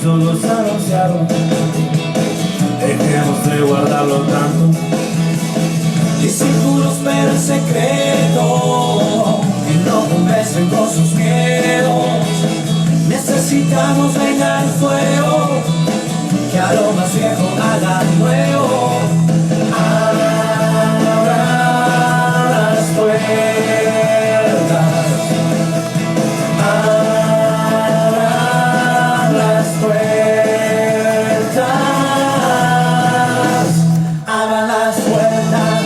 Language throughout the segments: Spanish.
todos anunciaron. Dejemos de guardarlo tanto. Discípulos pero en secreto, que no convencen con sus miedos. Necesitamos vengar el fuego, que a lo más viejo haga nuevo. Abra las puertas, abra las puertas, abra las puertas.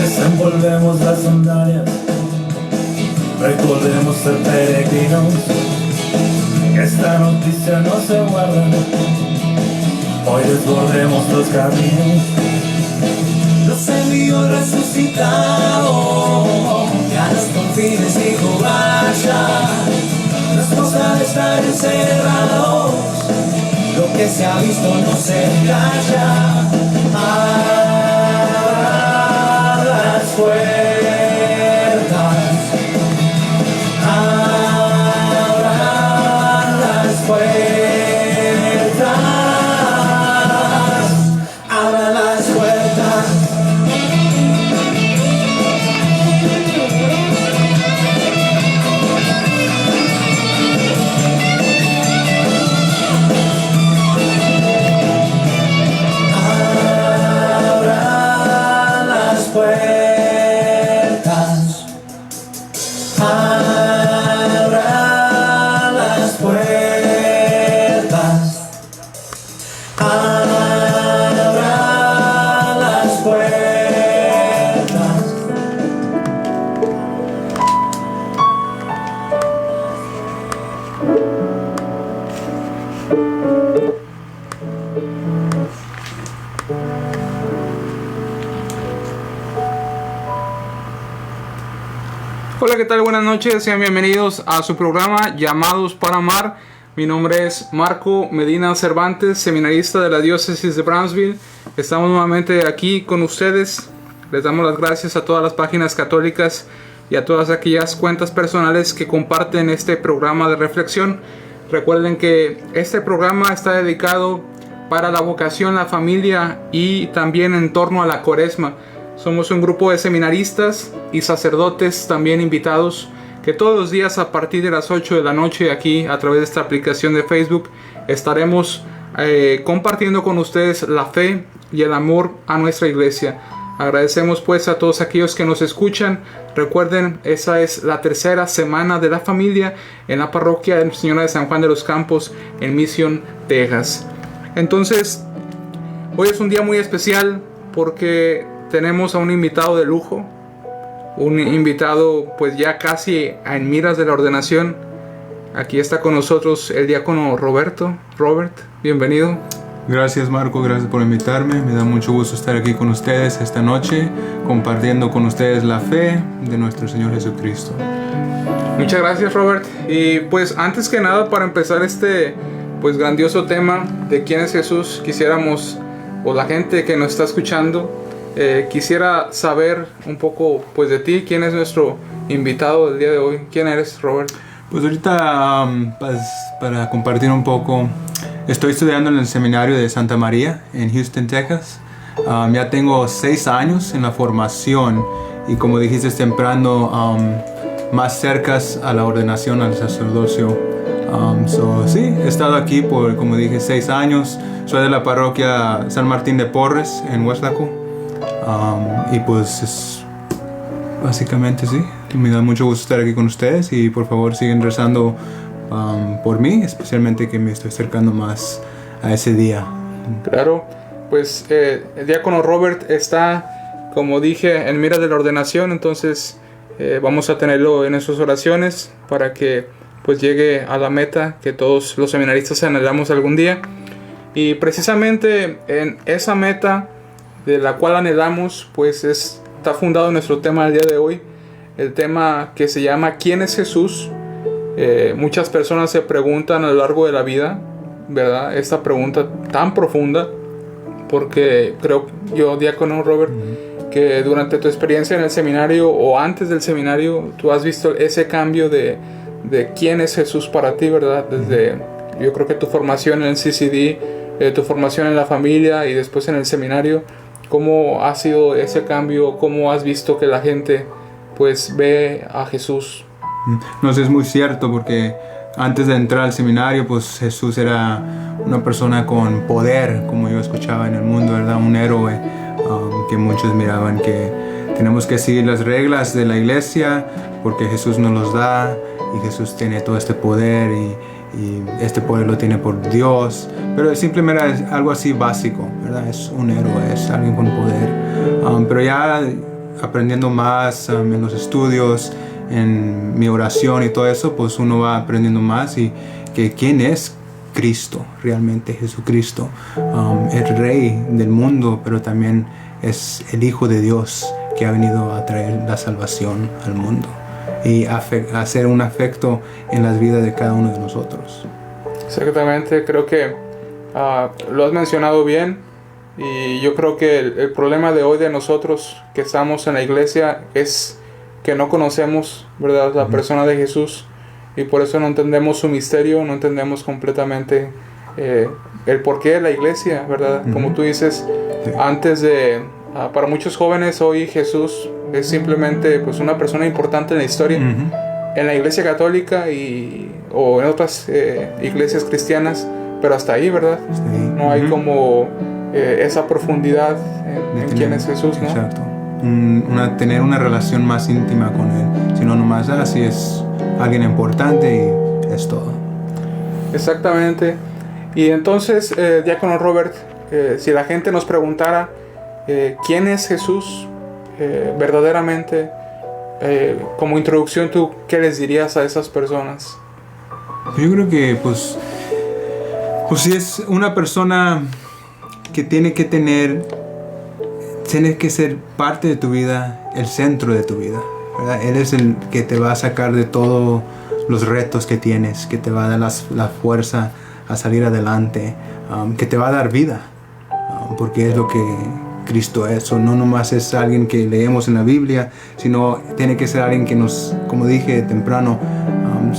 Desenvolvemos las sandalias, recordemos ser peregrinos. Esta noticia no se guarda, hoy desbordemos los caminos. Los envió resucitado, y a los confines dijo vaya. No es cosa de estar encerrados, lo que se ha visto no se calla. Abra las puertas, abra las puertas, abra las puertas. Hola, ¿qué tal? Buenas noches, sean bienvenidos a su programa Llamados para Amar. Mi nombre es Marco Medina Cervantes, seminarista de la diócesis de Brownsville. Estamos nuevamente aquí con ustedes. Les damos las gracias a todas las páginas católicas y a todas aquellas cuentas personales que comparten este programa de reflexión. Recuerden que este programa está dedicado para la vocación, la familia y también en torno a la Cuaresma. Somos un grupo de seminaristas y sacerdotes también invitados que todos los días a partir de las 8 de la noche aquí a través de esta aplicación de Facebook estaremos compartiendo con ustedes la fe y el amor a nuestra iglesia. Agradecemos pues a todos aquellos que nos escuchan. Recuerden, esa es la tercera semana de la familia en la parroquia de Nuestra Señora de San Juan de los Campos en Mission, Texas. Entonces, hoy es un día muy especial porque tenemos a un invitado de lujo, un invitado pues ya casi en miras de la ordenación. Aquí está con nosotros el diácono Roberto. Robert, bienvenido. Gracias Marco, gracias por invitarme. Me da mucho gusto estar aquí con ustedes esta noche, compartiendo con ustedes la fe de nuestro Señor Jesucristo. Muchas gracias, Robert. Y pues antes que nada, para empezar este pues grandioso tema de quién es Jesús, quisiéramos, o la gente que nos está escuchando, quisiera saber un poco pues de ti. ¿Quién es nuestro invitado del día de hoy? ¿Quién eres, Robert? Pues ahorita para compartir un poco, estoy estudiando en el seminario de Santa María en Houston, Texas. Ya tengo 6 años en la formación y, como dijiste temprano, más cercas a la ordenación al sacerdocio. Sí, he estado aquí por, como dije, 6 años. Soy de la parroquia San Martín de Porres en Weslaco. Y pues básicamente sí, me da mucho gusto estar aquí con ustedes y por favor siguen rezando por mí, especialmente que me estoy acercando más a ese día. Claro, pues el diácono Robert está, como dije, en mira de la ordenación, entonces vamos a tenerlo en nuestras oraciones para que pues llegue a la meta que todos los seminaristas anhelamos algún día. Y precisamente en esa meta de la cual anhelamos, pues está fundado nuestro tema del día de hoy, el tema que se llama ¿quién es Jesús? Muchas personas se preguntan a lo largo de la vida, ¿verdad? Esta pregunta tan profunda, porque creo yo, diácono Robert, que durante tu experiencia en el seminario o antes del seminario, tú has visto ese cambio de quién es Jesús para ti, ¿verdad? Desde, yo creo que tu formación en el CCD, tu formación en la familia y después en el seminario, ¿cómo ha sido ese cambio? ¿Cómo has visto que la gente pues ve a Jesús? No sé, es muy cierto, porque antes de entrar al seminario, pues Jesús era una persona con poder, como yo escuchaba en el mundo, ¿verdad? Un héroe que muchos miraban, que tenemos que seguir las reglas de la iglesia porque Jesús nos los da y Jesús tiene todo este poder y este poder lo tiene por Dios, pero simplemente es algo así básico, ¿verdad? Es un héroe, es alguien con poder. Pero ya aprendiendo más en los estudios, en mi oración y todo eso, pues uno va aprendiendo más y que quién es Cristo, realmente Jesucristo, el Rey del mundo, pero también es el Hijo de Dios que ha venido a traer la salvación al mundo y hacer un afecto en las vidas de cada uno de nosotros. Exactamente, creo que lo has mencionado bien, y yo creo que el problema de hoy de nosotros que estamos en la iglesia es que no conocemos, ¿verdad?, la persona de Jesús, y por eso no entendemos su misterio, no entendemos completamente el porqué de la iglesia, ¿verdad? Como tú dices, antes de... para muchos jóvenes hoy Jesús es simplemente pues una persona importante en la historia, en la iglesia católica o en otras iglesias cristianas, pero hasta ahí, ¿verdad? No hay como esa profundidad en quién es Jesús, ¿no? Exacto. Tener una relación más íntima con Él, sino nomás así es alguien importante y es todo. Exactamente. Y entonces, diácono Robert, si la gente nos preguntara ¿quién es Jesús verdaderamente? Como introducción, ¿tú qué les dirías a esas personas? Yo creo que pues si es una persona que tiene que ser parte de tu vida, el centro de tu vida, ¿verdad? Él es el que te va a sacar de todos los retos que tienes, que te va a dar la fuerza a salir adelante, que te va a dar vida, porque es lo que Cristo es. O no nomás es alguien que leemos en la Biblia, sino tiene que ser alguien que nos, como dije temprano,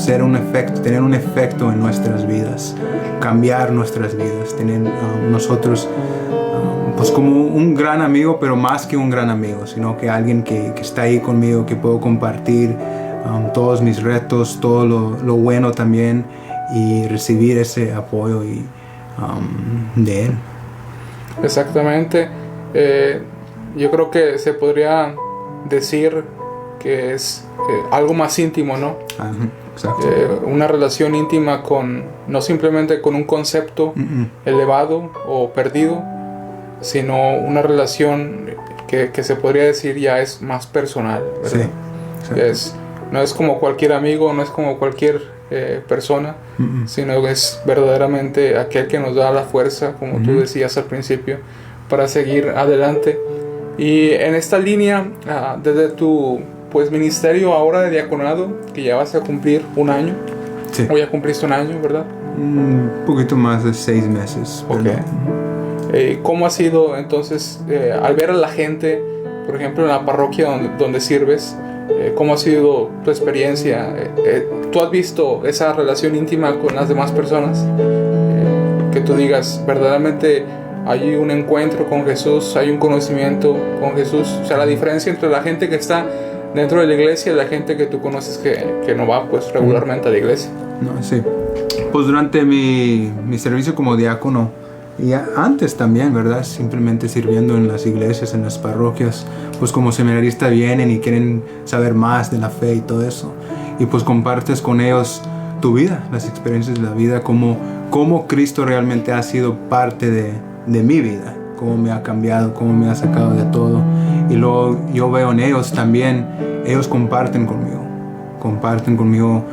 tener un efecto en nuestras vidas, cambiar nuestras vidas, tener nosotros pues como un gran amigo, pero más que un gran amigo, sino que alguien que está ahí conmigo, que puedo compartir todos mis retos, todo lo bueno también, y recibir ese apoyo de Él. Exactamente. Yo creo que se podría decir que es algo más íntimo, ¿no? Exacto. Una relación íntima no simplemente con un concepto elevado o perdido, sino una relación que se podría decir ya es más personal, ¿verdad? Sí, no es como cualquier amigo, no es como cualquier persona, sino es verdaderamente aquel que nos da la fuerza, como tú decías al principio, para seguir adelante. Y en esta línea, desde tu pues ministerio ahora de diaconado, que ya vas a cumplir un año, o ya cumpliste un año, ¿verdad? Un poquito más de 6 meses. Okay. ¿Cómo ha sido entonces al ver a la gente, por ejemplo en la parroquia donde sirves, cómo ha sido tu experiencia? ¿Tú has visto esa relación íntima con las demás personas? Que tú digas, verdaderamente hay un encuentro con Jesús, hay un conocimiento con Jesús. O sea, la diferencia entre la gente que está dentro de la iglesia y la gente que tú conoces que no va pues regularmente a la iglesia. No, sí. Pues durante mi servicio como diácono, y antes también, ¿verdad? Simplemente sirviendo en las iglesias, en las parroquias, pues como seminarista vienen y quieren saber más de la fe y todo eso. Y pues compartes con ellos tu vida, las experiencias de la vida, cómo Cristo realmente ha sido parte de mi vida, cómo me ha cambiado, cómo me ha sacado de todo. Y luego yo veo en ellos también, ellos comparten conmigo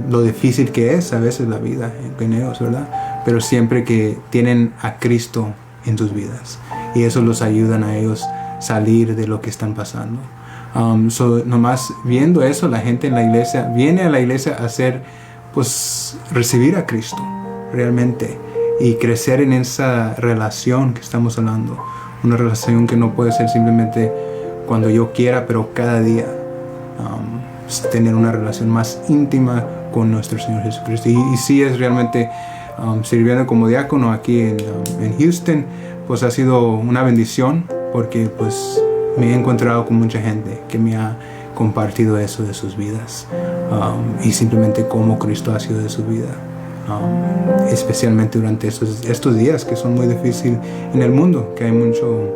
lo difícil que es a veces la vida en ellos, ¿verdad? Pero siempre que tienen a Cristo en sus vidas, y eso los ayudan a ellos salir de lo que están pasando. Nomás viendo eso, la gente en la iglesia viene a la iglesia a recibir a Cristo realmente, y crecer en esa relación que estamos hablando. Una relación que no puede ser simplemente cuando yo quiera, pero cada día. Tener una relación más íntima con nuestro Señor Jesucristo. Y sí, es realmente sirviendo como diácono aquí en Houston, pues ha sido una bendición, porque pues me he encontrado con mucha gente que me ha compartido eso de sus vidas, y simplemente cómo Cristo ha sido de su vida, especialmente durante estos días que son muy difíciles en el mundo, que hay mucho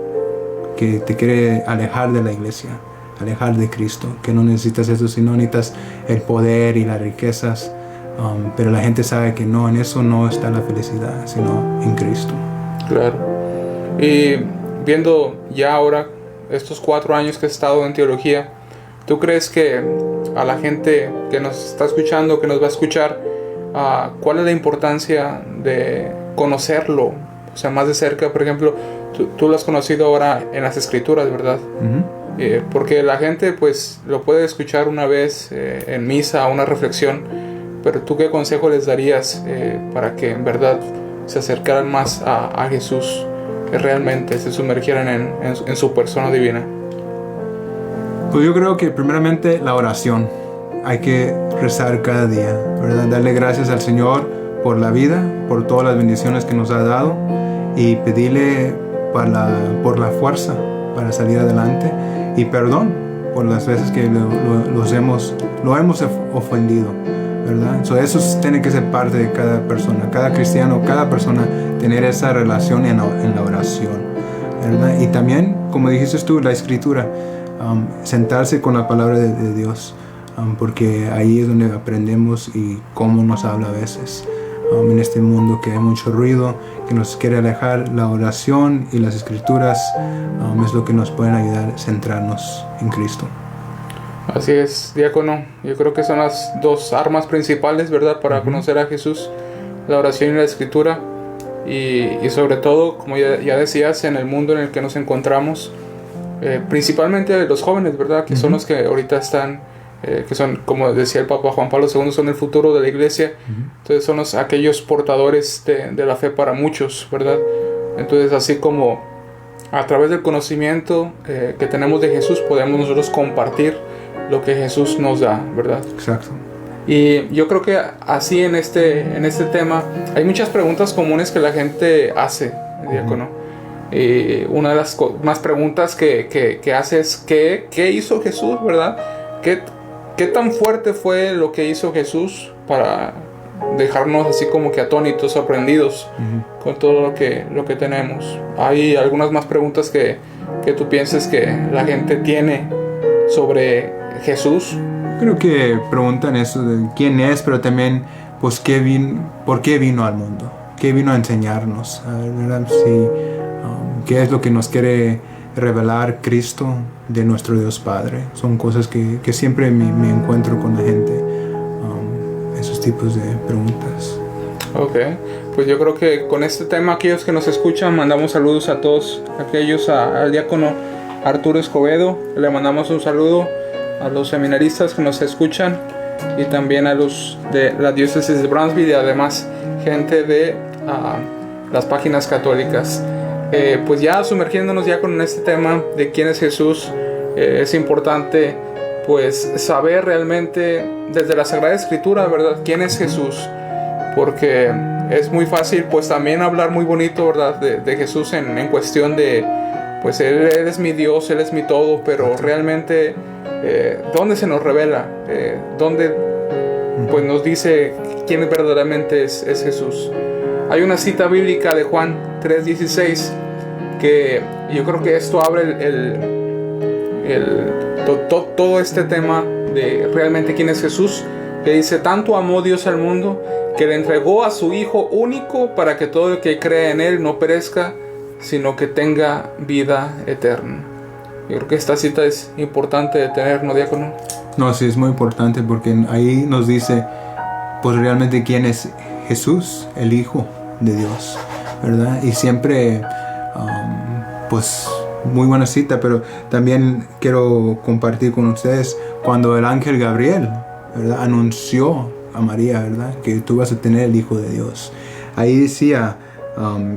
que te quiere alejar de la iglesia, alejar de Cristo, que no necesitas eso, sino necesitas el poder y las riquezas, pero la gente sabe que no, en eso no está la felicidad, sino en Cristo. Claro. Y viendo ya ahora estos 4 años que he estado en teología, ¿tú crees que a la gente que nos está escuchando, que nos va a escuchar, cuál es la importancia de conocerlo, o sea, más de cerca? Por ejemplo, tú lo has conocido ahora en las Escrituras, ¿verdad? Uh-huh. Porque la gente pues lo puede escuchar una vez en misa, una reflexión, pero ¿tú qué consejo les darías para que en verdad se acercaran más a Jesús, que realmente se sumergieran en su persona divina? Pues yo creo que primeramente la oración. Hay que rezar cada día, ¿verdad? Darle gracias al Señor por la vida, por todas las bendiciones que nos ha dado, y pedirle por la fuerza para salir adelante, y perdón por las veces que lo hemos ofendido, ¿verdad? Eso tiene que ser parte de cada persona, cada cristiano, cada persona, tener esa relación en la oración, ¿verdad? Y también, como dijiste tú, la Escritura, sentarse con la palabra de Dios, porque ahí es donde aprendemos y cómo nos habla a veces. En este mundo que hay mucho ruido, que nos quiere alejar, la oración y las Escrituras es lo que nos pueden ayudar a centrarnos en Cristo. Así es, diácono. Yo creo que son las 2 armas principales, ¿verdad?, para conocer a Jesús: la oración y la Escritura. Y sobre todo, como ya decías, en el mundo en el que nos encontramos, principalmente los jóvenes, ¿verdad?, que son los que ahorita están, que son, como decía el Papa Juan Pablo II, son el futuro de la iglesia. Entonces son aquellos portadores de la fe para muchos, ¿verdad? Entonces, así como a través del conocimiento que tenemos de Jesús, podemos nosotros compartir lo que Jesús nos da, ¿verdad? Exacto. Y yo creo que así en este tema hay muchas preguntas comunes que la gente hace, diácono. Y una de las más preguntas que hace es ¿qué hizo Jesús, verdad? ¿Qué tan fuerte fue lo que hizo Jesús para dejarnos así como que atónitos, sorprendidos con todo lo que tenemos? Hay algunas más preguntas que tú pienses que la gente tiene sobre Jesús. Creo que preguntan eso de quién es, pero también pues por qué vino al mundo, qué vino a enseñarnos, ¿verdad? Sí, qué es lo que nos quiere revelar Cristo de nuestro Dios Padre. Son cosas que siempre me encuentro con la gente, esos tipos de preguntas. Ok, pues yo creo que con este tema, aquellos que nos escuchan, mandamos saludos a todos aquellos, al diácono Arturo Escobedo, le mandamos un saludo a los seminaristas que nos escuchan, y también a los de la diócesis de Brownsville, y además gente de las páginas católicas. Pues ya sumergiéndonos ya con este tema de quién es Jesús, es importante pues saber realmente desde la Sagrada Escritura, ¿verdad?, quién es Jesús, porque es muy fácil pues también hablar muy bonito, ¿verdad?, de Jesús en cuestión de pues él es mi Dios, Él es mi todo, pero realmente ¿dónde se nos revela? ¿Dónde pues nos dice quién verdaderamente es Jesús? Hay una cita bíblica de Juan 3:16 que yo creo que esto abre todo este tema de realmente quién es Jesús, que dice: tanto amó Dios al mundo que le entregó a su Hijo único para que todo el que cree en Él no perezca, sino que tenga vida eterna. Yo creo que esta cita es importante de tener, ¿no, diácono? No, sí, es muy importante, porque ahí nos dice pues realmente quién es Jesús, el Hijo de Dios, ¿verdad? Y siempre pues muy buena cita, pero también quiero compartir con ustedes cuando el ángel Gabriel, ¿verdad?, anunció a María, ¿verdad?, que tú vas a tener el Hijo de Dios. Ahí decía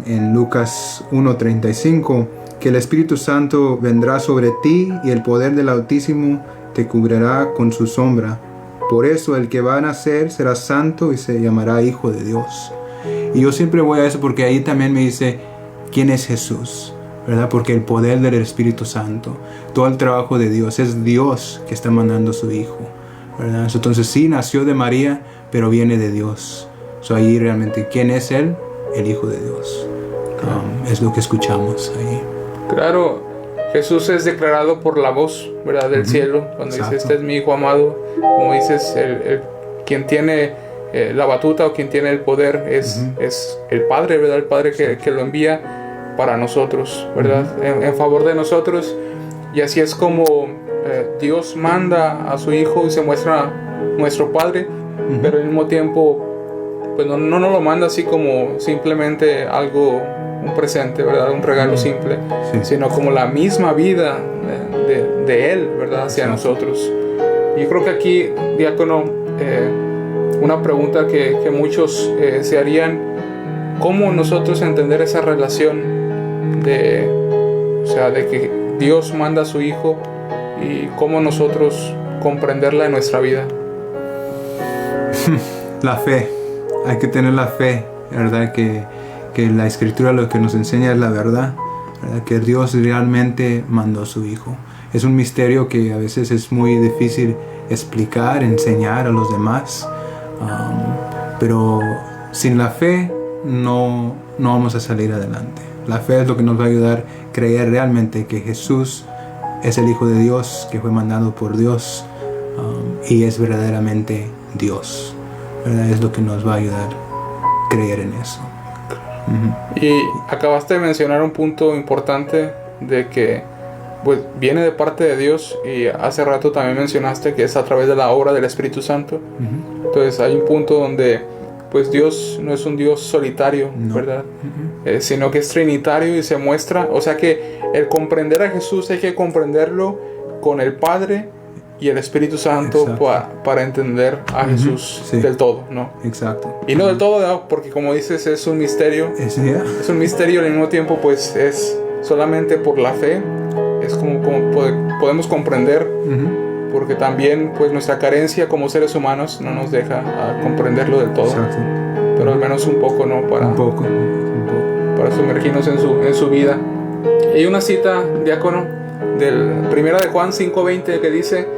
en Lucas 1:35, que el Espíritu Santo vendrá sobre ti y el poder del Altísimo te cubrirá con su sombra. Por eso el que va a nacer será santo y se llamará Hijo de Dios. Y yo siempre voy a eso porque ahí también me dice quién es Jesús, ¿verdad? Porque el poder del Espíritu Santo, todo el trabajo de Dios, es Dios que está mandando a su Hijo, ¿verdad? Entonces sí, nació de María, pero viene de Dios. Ahí realmente, ¿quién es Él? El Hijo de Dios. Es lo que escuchamos ahí. Claro, Jesús es declarado por la voz, ¿verdad? Del cielo, cuando dice, este es mi Hijo amado. Como dices, quien tiene la batuta o quien tiene el poder es el Padre, ¿verdad? El Padre que lo envía para nosotros, ¿verdad? En favor de nosotros. Y así es como Dios manda a su Hijo y se muestra nuestro Padre, pero al mismo tiempo pues no nos lo manda así como simplemente algo, un presente, ¿verdad? Un regalo simple, sino como la misma vida de Él, ¿verdad? Hacia nosotros. Yo creo que aquí, diácono, una pregunta que muchos se harían: ¿cómo nosotros entender esa relación de que Dios manda a su Hijo y cómo nosotros comprenderla en nuestra vida? La fe. Hay que tener la fe, ¿verdad? Que la Escritura lo que nos enseña es la verdad, ¿verdad? Que Dios realmente mandó a su Hijo. Es un misterio que a veces es muy difícil explicar, enseñar a los demás, pero sin la fe no vamos a salir adelante. La fe es lo que nos va a ayudar a creer realmente que Jesús es el Hijo de Dios, que fue mandado por Dios, y es verdaderamente Dios, ¿verdad? Es lo que nos va a ayudar a creer en eso. Y acabaste de mencionar un punto importante de que pues viene de parte de Dios, y hace rato también mencionaste que es a través de la obra del Espíritu Santo. Entonces hay un punto donde pues Dios no es un Dios solitario, ¿verdad? Sino que es trinitario y se muestra, o sea que el comprender a Jesús hay que comprenderlo con el Padre y el Espíritu Santo para entender a Jesús del todo, ¿no? Exacto. Y no del todo, ¿no? Porque como dices, es un misterio. Es un misterio, al mismo tiempo pues es solamente por la fe. Es como podemos comprender, porque también pues nuestra carencia como seres humanos no nos deja comprenderlo del todo. Exacto. Pero al menos un poco, ¿no? Un poco. Para sumergirnos en su vida. Hay una cita, diácono, del 1 de Juan 5:20 que dice: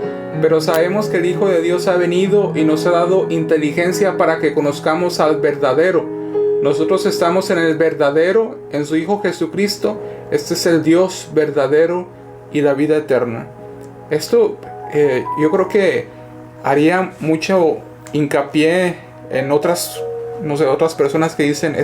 pero sabemos que el Hijo de Dios ha venido y nos ha dado inteligencia para que conozcamos al verdadero. Nosotros estamos en el verdadero, en su Hijo Jesucristo. Este es el Dios verdadero y la vida eterna. Esto yo creo que haría mucho hincapié en otras personas que dicen,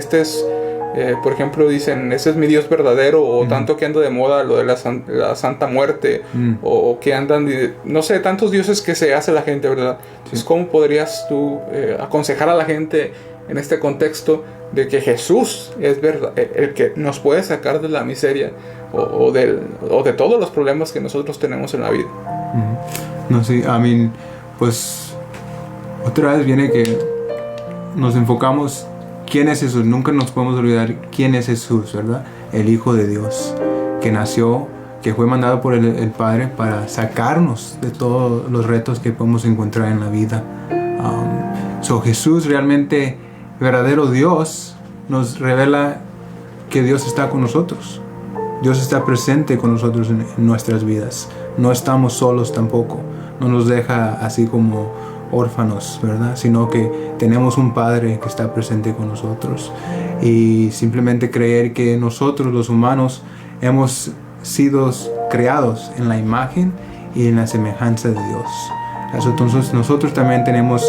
por ejemplo, dicen, este es mi Dios verdadero, o tanto que anda de moda lo de la Santa Muerte, o que andan, no sé, tantos dioses que se hace la gente, ¿verdad? Entonces, ¿cómo podrías tú aconsejar a la gente en este contexto de que Jesús es verdad, el que nos puede sacar de la miseria o de todos los problemas que nosotros tenemos en la vida? No sé, pues otra vez viene que nos enfocamos quién es Jesús. Nunca nos podemos olvidar quién es Jesús, ¿verdad? El Hijo de Dios, que nació, que fue mandado por el Padre para sacarnos de todos los retos que podemos encontrar en la vida. Jesús realmente, verdadero Dios, nos revela que Dios está con nosotros. Dios está presente con nosotros en nuestras vidas. No estamos solos tampoco. No nos deja así como órfanos, ¿verdad? Sino que tenemos un Padre que está presente con nosotros. Y simplemente creer que nosotros, los humanos, hemos sido creados en la imagen y en la semejanza de Dios. Entonces nosotros también tenemos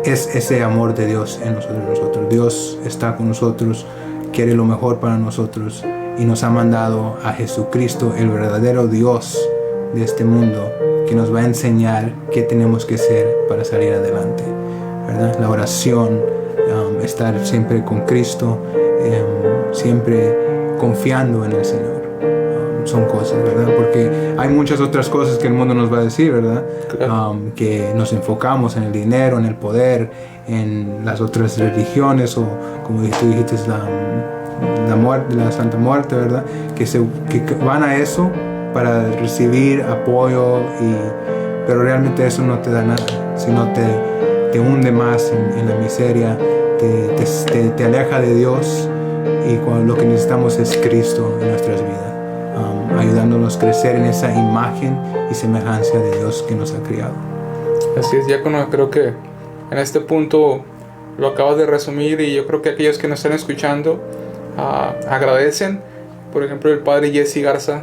ese amor de Dios en nosotros. Dios está con nosotros, quiere lo mejor para nosotros, y nos ha mandado a Jesucristo, el verdadero Dios de este mundo, que nos va a enseñar qué tenemos que hacer para salir adelante, ¿verdad? La oración, estar siempre con Cristo, siempre confiando en el Señor. son cosas, ¿verdad? Porque hay muchas otras cosas que el mundo nos va a decir, ¿verdad? Claro. Que nos enfocamos en el dinero, en el poder, en las otras religiones, o como tú dijiste, la muerte, la Santa Muerte, ¿verdad? Que van a eso para recibir apoyo, pero realmente eso no te da nada, sino te hunde más en la miseria, te aleja de Dios, y lo que necesitamos es Cristo en nuestras vidas, ayudándonos a crecer en esa imagen y semejanza de Dios que nos ha criado. Así es, diácono, creo que en este punto lo acabas de resumir, y yo creo que aquellos que nos están escuchando agradecen. Por ejemplo, el padre Jesse Garza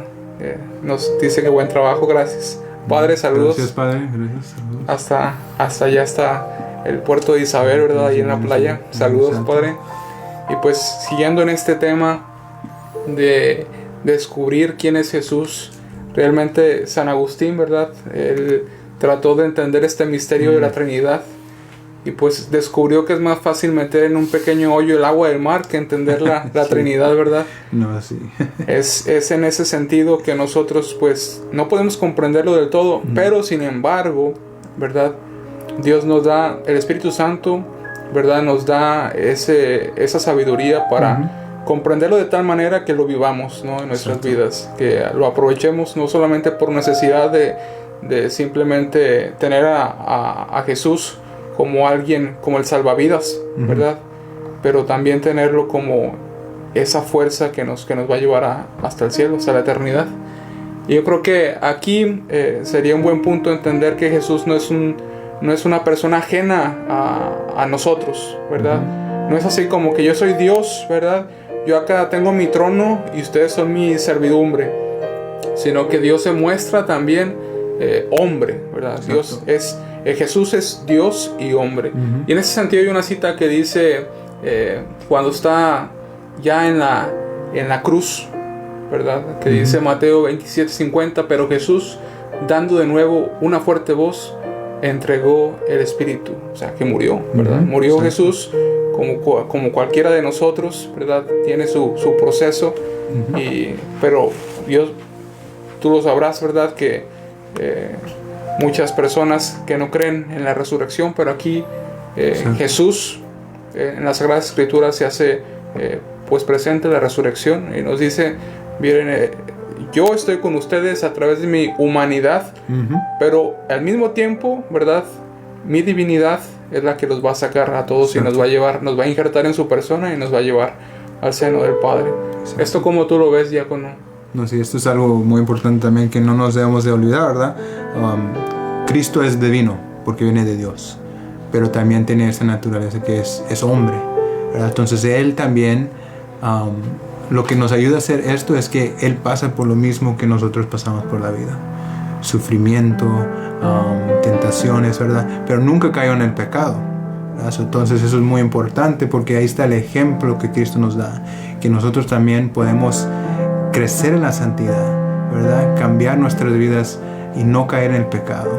nos dice que buen trabajo, gracias. Padre, saludos. Gracias, padre, gracias, saludos. Hasta allá está el puerto de Isabel, ¿verdad? Ahí en la playa. Saludos, padre. Y pues siguiendo en este tema de descubrir quién es Jesús, realmente San Agustín, ¿verdad? Él trató de entender este misterio de la Trinidad, y pues descubrió que es más fácil meter en un pequeño hoyo el agua del mar que entender la Sí. Trinidad, ¿verdad? No, sí. Es en ese sentido que nosotros pues no podemos comprenderlo del todo, pero sin embargo, ¿verdad? Dios nos da, el Espíritu Santo, ¿verdad? Nos da esa sabiduría para comprenderlo de tal manera que lo vivamos, ¿no? En nuestras vidas, que lo aprovechemos no solamente por necesidad de simplemente tener a Jesús como alguien, como el salvavidas, ¿verdad? Pero también tenerlo como esa fuerza que nos va a llevar hasta el cielo, hasta la eternidad. Y yo creo que aquí sería un buen punto entender que Jesús no es una persona ajena a nosotros, ¿verdad? No es así como que yo soy Dios, ¿verdad? Yo acá tengo mi trono y ustedes son mi servidumbre, sino que Dios se muestra también hombre, ¿verdad? Jesús es Dios y hombre. Y en ese sentido hay una cita que dice, cuando está ya en la cruz, ¿verdad? Que dice Mateo 27:50, pero Jesús, dando de nuevo una fuerte voz, entregó el Espíritu, o sea, que murió, ¿verdad? Murió Jesús como cualquiera de nosotros, ¿verdad? Tiene su proceso, pero Dios, tú lo sabrás, ¿verdad? Que muchas personas que no creen en la resurrección, pero aquí Jesús en las Sagradas Escrituras se hace pues presente la resurrección y nos dice, miren, yo estoy con ustedes a través de mi humanidad, pero al mismo tiempo, ¿verdad? Mi divinidad es la que los va a sacar a todos y nos va a injertar en su persona y nos va a llevar al seno del Padre. Esto, como tú lo ves, diácono. No, sí, esto es algo muy importante también que no nos debemos de olvidar, ¿verdad? Cristo es divino porque viene de Dios, pero también tiene esa naturaleza que es hombre, ¿verdad? Entonces Él también, lo que nos ayuda a hacer esto es que Él pasa por lo mismo que nosotros pasamos por la vida. Sufrimiento, tentaciones, ¿verdad? Pero nunca cayó en el pecado, ¿verdad? Entonces eso es muy importante porque ahí está el ejemplo que Cristo nos da, que nosotros también podemos crecer en la santidad, ¿verdad? Cambiar nuestras vidas y no caer en el pecado,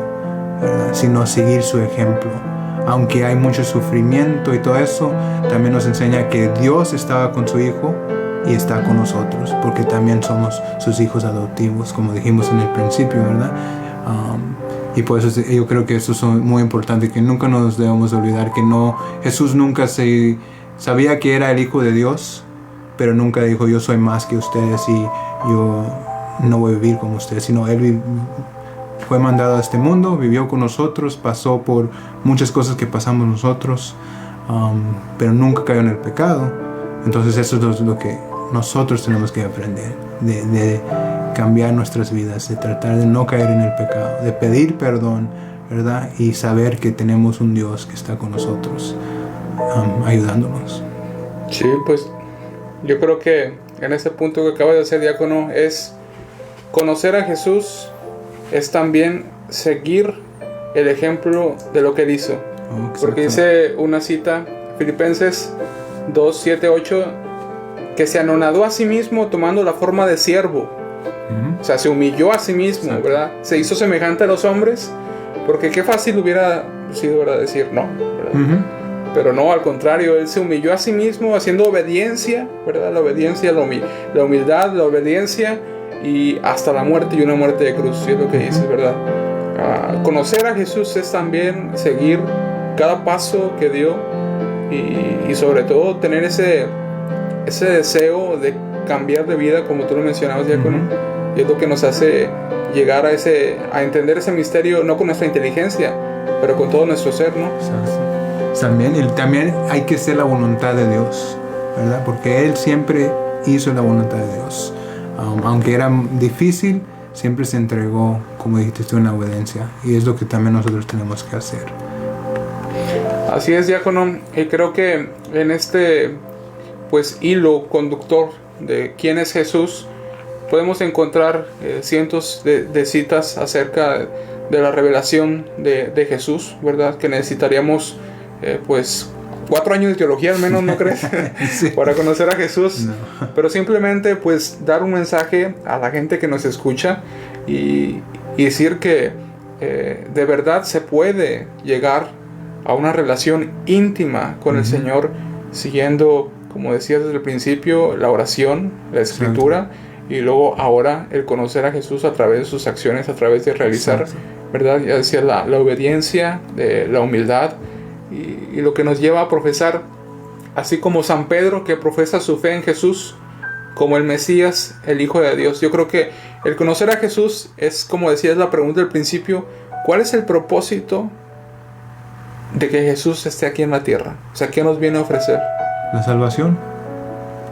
¿verdad? Sino seguir su ejemplo. Aunque hay mucho sufrimiento y todo eso, también nos enseña que Dios estaba con su Hijo y está con nosotros, porque también somos sus hijos adoptivos, como dijimos en el principio, ¿verdad? Y por eso yo creo que eso es muy importante, que nunca nos debemos olvidar que Jesús nunca sabía que era el Hijo de Dios, pero nunca dijo yo soy más que ustedes y yo no voy a vivir como ustedes, sino Él fue mandado a este mundo, vivió con nosotros, pasó por muchas cosas que pasamos nosotros, pero nunca cayó en el pecado. Entonces eso es lo que nosotros tenemos que aprender, de cambiar nuestras vidas, de tratar de no caer en el pecado, de pedir perdón, ¿verdad? Y saber que tenemos un Dios que está con nosotros, ayudándonos. Sí, pues yo creo que en ese punto que acaba de hacer, diácono, es conocer a Jesús, es también seguir el ejemplo de lo que él hizo. Porque dice una cita, Filipenses 2, 7, 8, que se anonadó a sí mismo tomando la forma de siervo. O sea, se humilló a sí mismo, ¿verdad? Se hizo semejante a los hombres, porque qué fácil hubiera sido, ¿verdad? Decir no, ¿verdad? Pero no, al contrario, él se humilló a sí mismo haciendo obediencia, ¿verdad? La obediencia, la humildad, la obediencia, y hasta la muerte y una muerte de cruz, si es lo que dices, ¿verdad? Conocer a Jesús es también seguir cada paso que dio y sobre todo tener ese deseo de cambiar de vida, como tú lo mencionabas, diácono. Y es lo que nos hace llegar a entender ese misterio, no con nuestra inteligencia, pero con todo nuestro ser, ¿no? También hay que hacer la voluntad de Dios, ¿verdad? Porque Él siempre hizo la voluntad de Dios. Aunque era difícil, siempre se entregó, como dijiste tú, en la obediencia. Y es lo que también nosotros tenemos que hacer. Así es, diácono. Y creo que en este hilo conductor de quién es Jesús, podemos encontrar cientos de citas acerca de la revelación de Jesús, ¿verdad? Que necesitaríamos 4 años de teología al menos, ¿no crees? Sí. Para conocer a Jesús. No. Pero simplemente dar un mensaje a la gente que nos escucha y decir que de verdad se puede llegar a una relación íntima con el Señor, siguiendo, como decías desde el principio, la oración, la escritura, y luego ahora el conocer a Jesús a través de sus acciones, a través de realizar, ¿verdad? Ya decía, la obediencia, la humildad, y lo que nos lleva a profesar, así como San Pedro, que profesa su fe en Jesús como el Mesías, el Hijo de Dios. Yo creo que el conocer a Jesús es, como decías, la pregunta del principio: ¿cuál es el propósito de que Jesús esté aquí en la tierra? O sea, ¿qué nos viene a ofrecer? La salvación.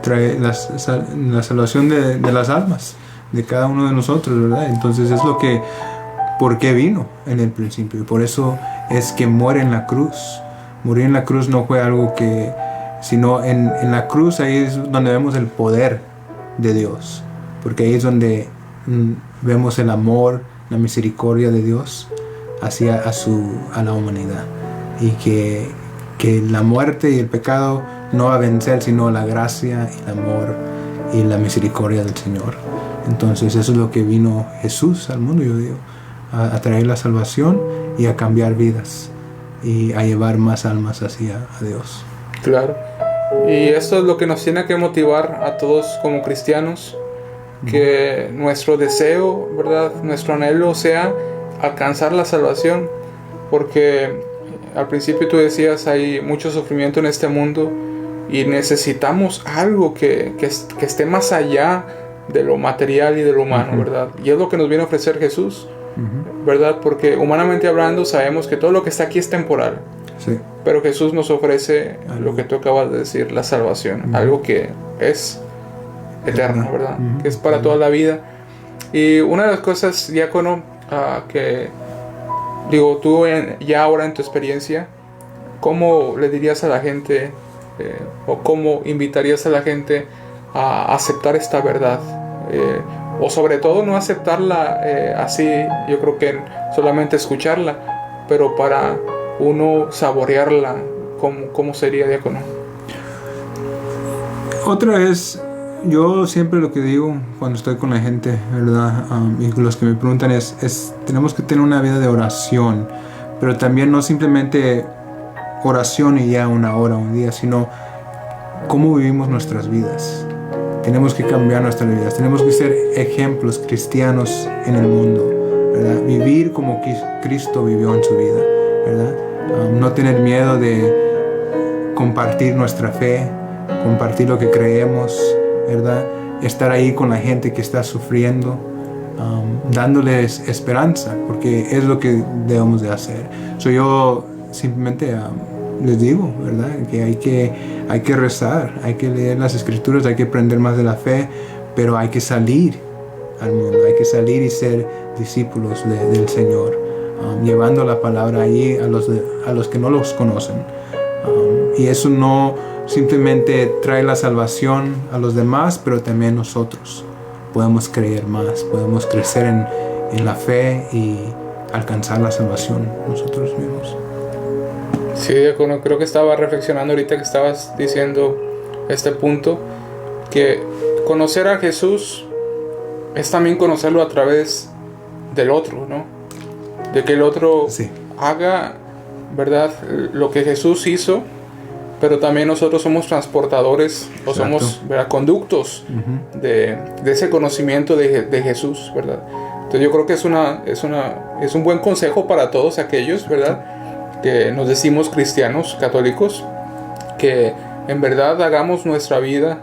Trae la salvación de las almas, de cada uno de nosotros, ¿verdad? Entonces es por qué vino en el principio. Y por eso es que muere en la cruz. Morir en la cruz no fue algo sino en la cruz, ahí es donde vemos el poder de Dios. Porque ahí es donde vemos el amor, la misericordia de Dios a la humanidad. Y que la muerte y el pecado no va a vencer, sino la gracia, el amor y la misericordia del Señor. Entonces eso es lo que vino Jesús al mundo, yo digo, a traer la salvación y a cambiar vidas y a llevar más almas hacia a Dios. Claro. Y esto es lo que nos tiene que motivar a todos como cristianos, que nuestro deseo, ¿verdad?, nuestro anhelo sea alcanzar la salvación, porque al principio tú decías, hay mucho sufrimiento en este mundo y necesitamos algo que esté más allá de lo material y de lo humano, ¿verdad? Y es lo que nos viene a ofrecer Jesús, ¿verdad? Porque humanamente hablando sabemos que todo lo que está aquí es temporal. Sí. Pero Jesús nos ofrece lo que tú acabas de decir, la salvación, algo que es eterno, ¿verdad? Que es para toda la vida. Y una de las cosas, diácono, que digo, tú ya ahora en tu experiencia, ¿cómo le dirías a la gente o cómo invitarías a la gente a aceptar esta verdad? O sobre todo no aceptarla así, yo creo que solamente escucharla, pero para uno saborearla, ¿cómo sería, diácono? Otra vez, yo siempre lo que digo cuando estoy con la gente, ¿verdad? Y los que me preguntan es tenemos que tener una vida de oración, pero también no simplemente oración y ya una hora, un día, sino cómo vivimos nuestras vidas. Tenemos que cambiar nuestras vidas, tenemos que ser ejemplos cristianos en el mundo, ¿verdad? Vivir como Cristo vivió en su vida, ¿verdad? No tener miedo de compartir nuestra fe, compartir lo que creemos, ¿verdad? Estar ahí con la gente que está sufriendo, dándoles esperanza, porque es lo que debemos de hacer. Yo simplemente les digo, ¿verdad? Que hay que rezar, hay que leer las escrituras, hay que aprender más de la fe, pero hay que salir al mundo, hay que salir y ser discípulos del Señor, llevando la palabra allí a los que no los conocen. Y eso no simplemente trae la salvación a los demás, pero también nosotros podemos creer más, podemos crecer en la fe y alcanzar la salvación nosotros mismos. Sí, diácono, creo que estaba reflexionando ahorita que estabas diciendo este punto, que conocer a Jesús es también conocerlo a través del otro, ¿no? De que el otro haga, ¿verdad?, lo que Jesús hizo, pero también nosotros somos transportadores o Exacto. somos, ¿verdad?, conductos de ese conocimiento de Jesús, ¿verdad? Entonces yo creo que es un buen consejo para todos aquellos, ¿verdad?, que nos decimos cristianos, católicos, que en verdad hagamos nuestra vida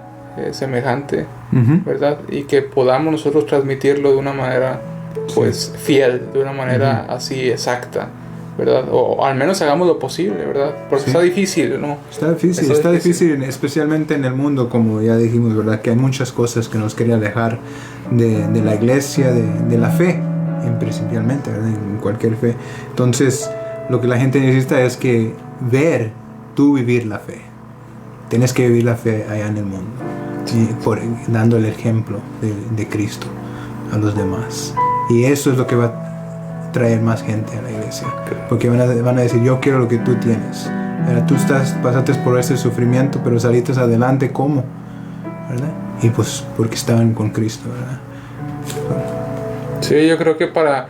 semejante, ¿verdad? Y que podamos nosotros transmitirlo de una manera, pues, fiel, de una manera así exacta, ¿verdad? O al menos hagamos lo posible, ¿verdad? Porque está difícil, ¿no? Está difícil, especialmente en el mundo, como ya dijimos, ¿verdad? Que hay muchas cosas que nos quieren alejar de la iglesia, de la fe, principalmente, ¿verdad? En cualquier fe. Entonces, lo que la gente necesita es que tú vivir la fe. Tienes que vivir la fe allá en el mundo, dando el ejemplo de Cristo a los demás. Y eso es lo que va a traer más gente a la iglesia, porque van a decir: yo quiero lo que tú tienes. Tú pasaste por ese sufrimiento, pero saliste adelante. ¿Cómo? ¿Verdad? Y pues porque estaban con Cristo, ¿verdad? Sí, yo creo que para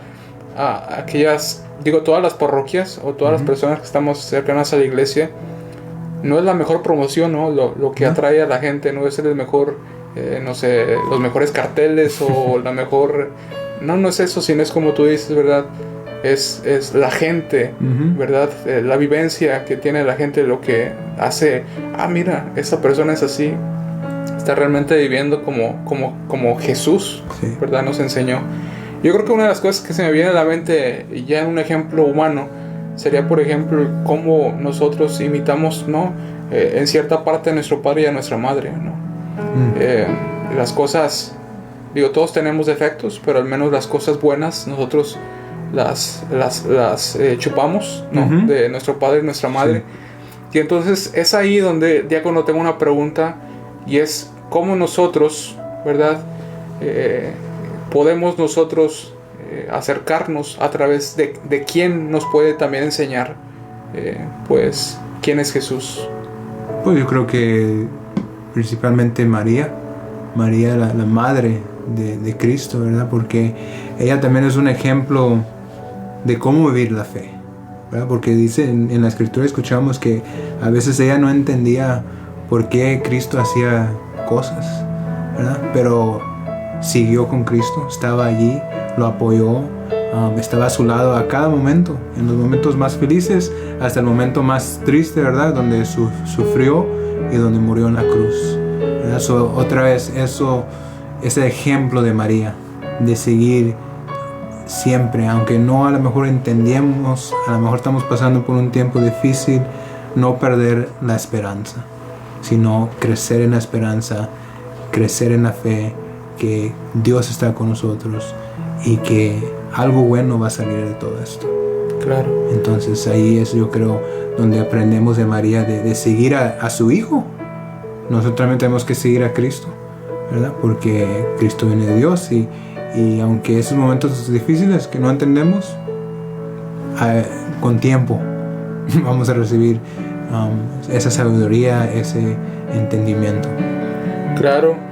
todas las parroquias o todas las personas que estamos cercanas a la iglesia, no es la mejor promoción, ¿no? Lo que atrae a la gente no es el mejor, no sé, los mejores carteles o la mejor... No es eso, sino es como tú dices, ¿verdad? Es la gente, ¿verdad? La vivencia que tiene la gente, lo que hace... mira, esta persona es así. Está realmente viviendo como Jesús, ¿verdad? Nos enseñó. Yo creo que una de las cosas que se me viene a la mente, ya en un ejemplo humano, sería, por ejemplo, cómo nosotros imitamos, ¿no? En cierta parte a nuestro padre y a nuestra madre, ¿no? Las cosas, todos tenemos defectos, pero al menos las cosas buenas nosotros las chupamos, ¿no? De nuestro padre y nuestra madre. Y entonces es ahí donde, diácono, tengo una pregunta, y es cómo nosotros, ¿verdad?, podemos nosotros acercarnos a través de quién nos puede también enseñar, pues, quién es Jesús. Pues yo creo que principalmente María, la madre de Cristo, ¿verdad? Porque ella también es un ejemplo de cómo vivir la fe, ¿verdad? Porque dice en la escritura, escuchamos que a veces ella no entendía por qué Cristo hacía cosas, ¿verdad? Pero siguió con Cristo, estaba allí, lo apoyó, estaba a su lado a cada momento, en los momentos más felices hasta el momento más triste, ¿verdad? Donde sufrió y donde murió en la cruz, ¿verdad? Otra vez ese ejemplo de María, de seguir siempre, aunque no a lo mejor entendíamos, a lo mejor estamos pasando por un tiempo difícil, no perder la esperanza, sino crecer en la esperanza, crecer en la fe, que Dios está con nosotros y que algo bueno va a salir de todo esto. Claro. Entonces ahí es, yo creo, donde aprendemos de María, de seguir a su Hijo. Nosotros también tenemos que seguir a Cristo, ¿verdad? Porque Cristo viene de Dios, y aunque esos momentos difíciles que no entendemos, con tiempo vamos a recibir esa sabiduría, ese entendimiento. Claro.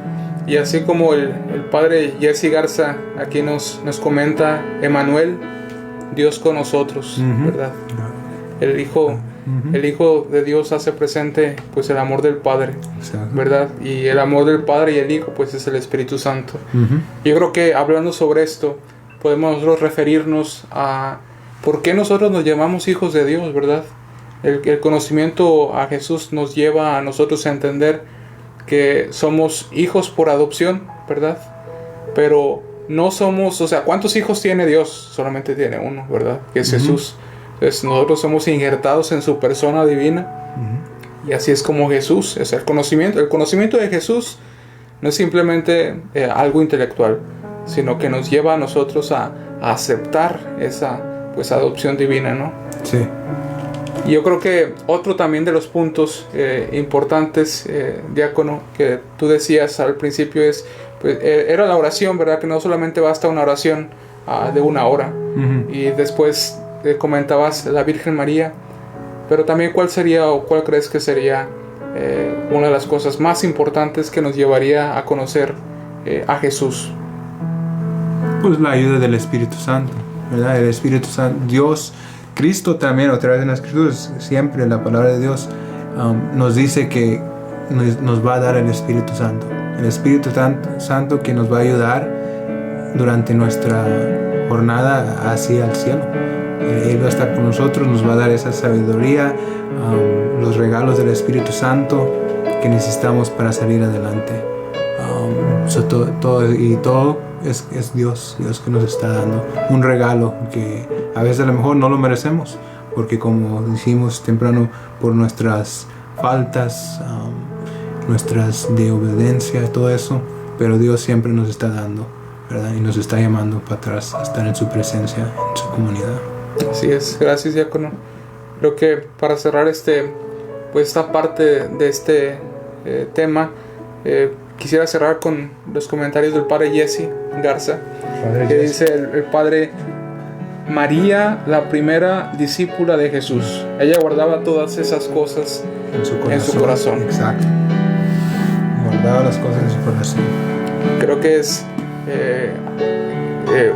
Y así como el padre Jesse Garza aquí nos comenta, Emmanuel, Dios con nosotros, ¿verdad? El Hijo de Dios hace presente, pues, el amor del Padre, ¿verdad? Y el amor del Padre y el Hijo, pues, es el Espíritu Santo. Yo creo que hablando sobre esto, podemos nosotros referirnos a por qué nosotros nos llamamos hijos de Dios, ¿verdad? El conocimiento a Jesús nos lleva a nosotros a entender que somos hijos por adopción, ¿verdad? Pero no somos, o sea, ¿cuántos hijos tiene Dios? Solamente tiene uno, ¿verdad? Que es Jesús. Entonces nosotros somos injertados en su persona divina. Y así es como Jesús es el conocimiento. El conocimiento de Jesús no es simplemente algo intelectual, sino que nos lleva a nosotros a aceptar esa, pues, adopción divina, ¿no? Sí. Y yo creo que otro también de los puntos importantes, diácono, que tú decías al principio es, pues, era la oración, ¿verdad? Que no solamente basta una oración de una hora. Y después comentabas la Virgen María, pero también cuál sería, o cuál crees que sería una de las cosas más importantes que nos llevaría a conocer a Jesús. Pues la ayuda del Espíritu Santo, ¿verdad? El Espíritu Santo, Dios, Cristo también, otra vez en las Escrituras, siempre la palabra de Dios nos dice que nos va a dar el Espíritu Santo. El Espíritu Santo que nos va a ayudar durante nuestra jornada hacia el cielo. Él va a estar con nosotros, nos va a dar esa sabiduría, los regalos del Espíritu Santo que necesitamos para salir adelante. Todo es Dios que nos está dando un regalo que a veces a lo mejor no lo merecemos, porque como dijimos temprano, por nuestras faltas, nuestras de obediencia, todo eso, pero Dios siempre nos está dando, ¿verdad? Y nos está llamando para atrás a estar en su presencia, en su comunidad. Así es, gracias, diácono. Creo que para cerrar esta parte de este tema, quisiera cerrar con los comentarios del padre Jesse Garza, que dice el padre: María, la primera discípula de Jesús, ella guardaba todas esas cosas en su corazón. Exacto, guardaba las cosas en su corazón. Creo que es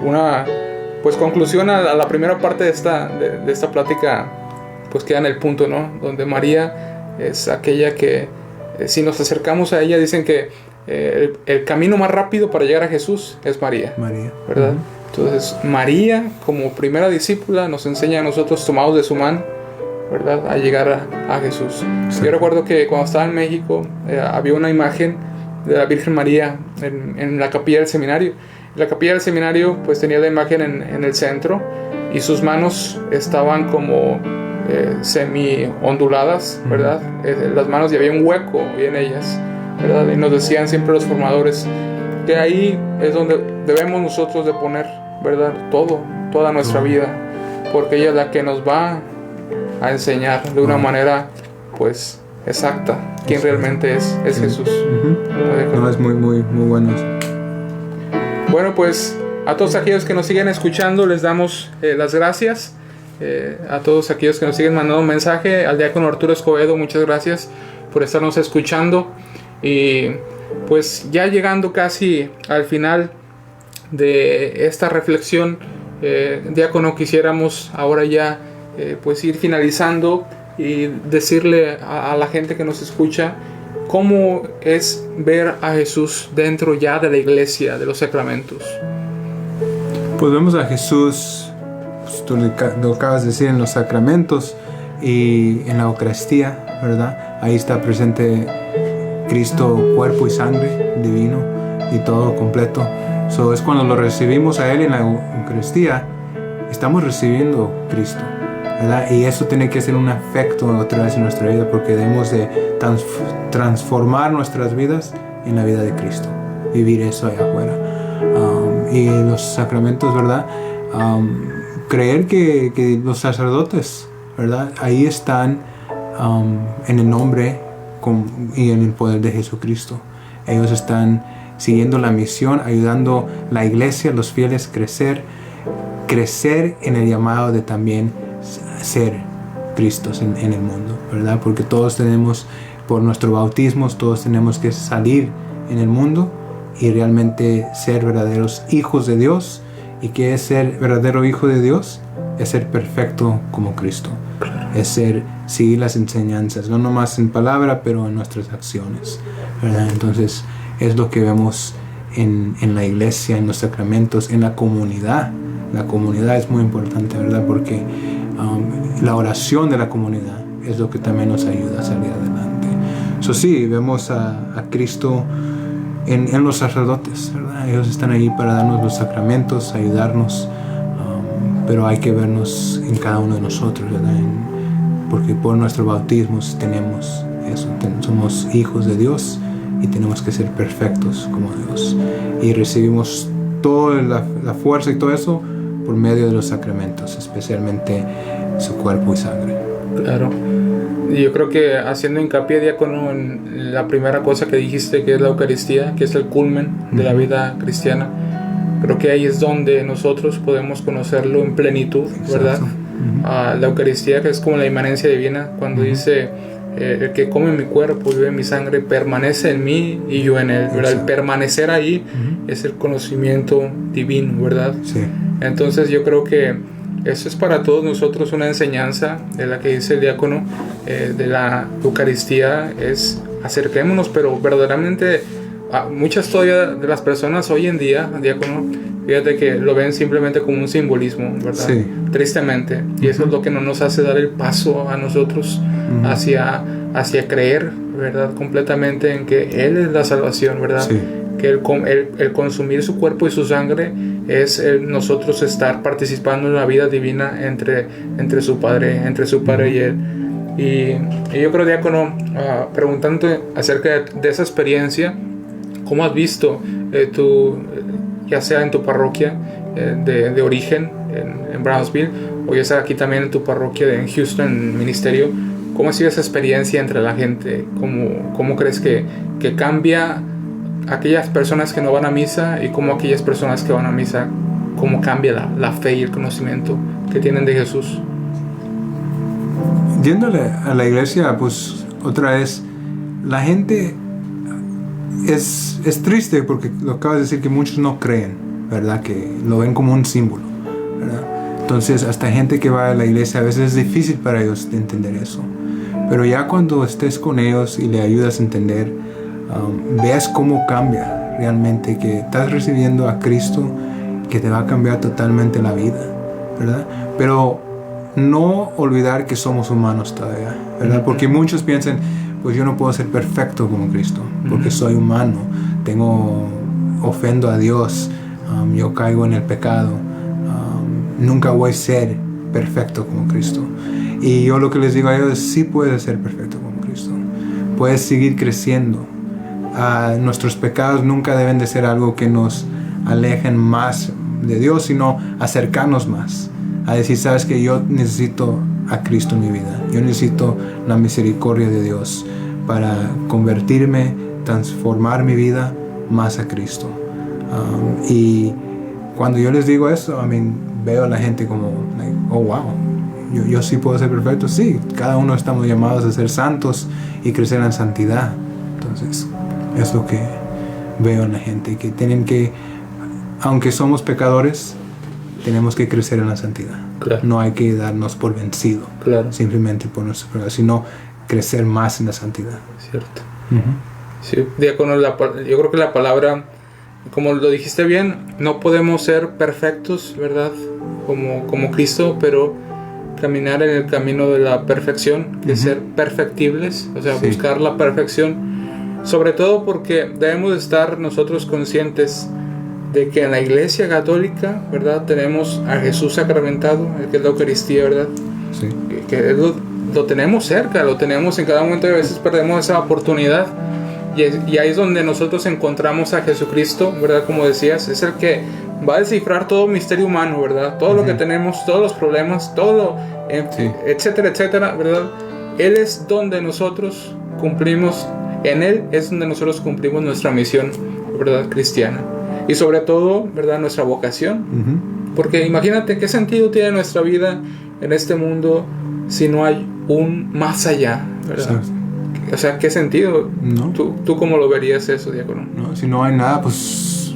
una conclusión a la primera parte de esta plática, pues queda en el punto, ¿no? Donde María es aquella que, si nos acercamos a ella, dicen que el camino más rápido para llegar a Jesús es María, ¿verdad? Entonces María, como primera discípula, nos enseña a nosotros, tomados de su mano, ¿verdad?, a llegar a Jesús. Sí. Yo recuerdo que cuando estaba en México había una imagen de la Virgen María en la capilla del seminario. La capilla del seminario pues tenía la imagen en el centro, y sus manos estaban como semi onduladas, ¿verdad? Las manos, y había un hueco en ellas, ¿verdad? Y nos decían siempre los formadores que ahí es donde debemos nosotros de poner, ¿verdad?, toda nuestra vida, porque ella es la que nos va a enseñar de una manera pues exacta quién realmente es Jesús. No, es muy bueno eso. Bueno, pues a todos aquellos que nos siguen escuchando les damos las gracias. A todos aquellos que nos siguen mandando un mensaje, al diácono Arturo Escobedo, muchas gracias por estarnos escuchando. Y pues ya llegando casi al final de esta reflexión, diácono, quisiéramos ahora ya pues ir finalizando y decirle a la gente que nos escucha cómo es ver a Jesús dentro ya de la iglesia, de los sacramentos. Pues vemos a Jesús, pues tú lo acabas de decir, en los sacramentos y en la Eucaristía, ¿verdad? Ahí está presente Cristo, cuerpo y sangre divino y todo completo. Es cuando lo recibimos a Él en la Eucaristía, estamos recibiendo Cristo, ¿verdad? Y eso tiene que ser un efecto otra vez en nuestra vida, porque debemos de transformar nuestras vidas en la vida de Cristo, vivir eso allá afuera. Y los sacramentos, ¿verdad? Creer que los sacerdotes, ¿verdad?, ahí están en el nombre y en el poder de Jesucristo. Ellos están siguiendo la misión, ayudando a la iglesia, los fieles, crecer en el llamado de también ser Cristos en el mundo, ¿verdad? Porque todos tenemos, por nuestro bautismo, todos tenemos que salir en el mundo y realmente ser verdaderos hijos de Dios. ¿Y qué es ser verdadero hijo de Dios? Es ser perfecto como Cristo. Es seguir las enseñanzas, no nomás en palabra, pero en nuestras acciones, ¿verdad? Entonces es lo que vemos en la iglesia, en los sacramentos, en la comunidad. La comunidad es muy importante, ¿verdad? Porque la oración de la comunidad es lo que también nos ayuda a salir adelante. Sí, vemos a Cristo en los sacerdotes, ¿verdad? Ellos están ahí para darnos los sacramentos, ayudarnos, pero hay que vernos en cada uno de nosotros, ¿verdad? Porque por nuestro bautismo tenemos eso, somos hijos de Dios y tenemos que ser perfectos como Dios, y recibimos toda la fuerza y todo eso por medio de los sacramentos, especialmente su cuerpo y sangre. Claro. Y yo creo que haciendo hincapié, diácono, en la primera cosa que dijiste, que es la Eucaristía, que es el culmen de la vida cristiana, creo que ahí es donde nosotros podemos conocerlo en plenitud, ¿verdad? La Eucaristía, que es como la inmanencia divina, cuando dice el que come mi cuerpo y bebe mi sangre permanece en mí y yo en él, ¿verdad? El permanecer ahí es el conocimiento divino, ¿verdad? Sí. Entonces yo creo que eso es para todos nosotros una enseñanza de la que dice el diácono, de la Eucaristía, es acerquémonos, pero verdaderamente muchas todavía de las personas hoy en día, diácono, fíjate que lo ven simplemente como un simbolismo, ¿verdad? Sí. Tristemente. Y eso es lo que no nos hace dar el paso a nosotros hacia creer, ¿verdad? Completamente en que Él es la salvación, ¿verdad? Sí. Que el consumir su cuerpo y su sangre es nosotros estar participando en la vida divina entre su Padre y Él. Y yo creo, diácono, preguntándote acerca de esa experiencia, ¿cómo has visto tú, ya sea en tu parroquia de origen en Brownsville, o ya sea aquí también en tu parroquia en Houston, en ministerio, cómo ha sido esa experiencia entre la gente? ¿Cómo crees que cambia aquellas personas que no van a misa y cómo aquellas personas que van a misa, cómo cambia la fe y el conocimiento que tienen de Jesús? Yéndole a la iglesia, pues otra vez, la gente es triste porque lo acabas de decir, que muchos no creen, ¿verdad? Que lo ven como un símbolo, ¿verdad? Entonces, hasta gente que va a la iglesia, a veces es difícil para ellos de entender eso. Pero ya cuando estés con ellos y le ayudas a entender, veas cómo cambia realmente, que estás recibiendo a Cristo, que te va a cambiar totalmente la vida, ¿verdad? Pero no olvidar que somos humanos todavía, ¿verdad? Porque muchos piensan, pues yo no puedo ser perfecto como Cristo, porque soy humano, ofendo a Dios, yo caigo en el pecado, nunca voy a ser perfecto como Cristo. Y yo lo que les digo a ellos es, sí puedes ser perfecto como Cristo, puedes seguir creciendo. Nuestros pecados nunca deben de ser algo que nos alejen más de Dios, sino acercarnos más, a decir, sabes que yo necesito a Cristo en mi vida, yo necesito la misericordia de Dios para convertirme, transformar mi vida más a Cristo. Y cuando yo les digo eso, veo a la gente como, oh wow, yo sí puedo ser perfecto. Sí, cada uno estamos llamados a ser santos y crecer en santidad. Entonces es lo que veo en la gente, que tienen que, aunque somos pecadores, tenemos que crecer en la santidad. Claro. No hay que darnos por vencido, claro, simplemente por nuestro pecado, sino crecer más en la santidad. Cierto. Sí, diácono, yo creo que la palabra, como lo dijiste bien, no podemos ser perfectos, ¿verdad? Como Cristo, pero caminar en el camino de la perfección, de ser perfectibles, o sea, buscar la perfección. Sobre todo porque debemos de estar nosotros conscientes de que en la Iglesia Católica, ¿verdad? Tenemos a Jesús sacramentado, que es la Eucaristía, ¿verdad? Sí. Que lo tenemos cerca, lo tenemos en cada momento, y a veces perdemos esa oportunidad. Y ahí es donde nosotros encontramos a Jesucristo, ¿verdad? Como decías, es el que va a descifrar todo misterio humano, ¿verdad? Todo lo que tenemos, todos los problemas, etcétera, etcétera, ¿verdad? Él es donde nosotros cumplimos, en Él es donde nosotros cumplimos nuestra misión, ¿verdad? Cristiana. Y sobre todo, ¿verdad? Nuestra vocación. Porque imagínate qué sentido tiene nuestra vida en este mundo si no hay un más allá, ¿verdad? Sí. O sea, ¿qué sentido? No. ¿Tú cómo lo verías eso, diácono? No, si no hay nada, pues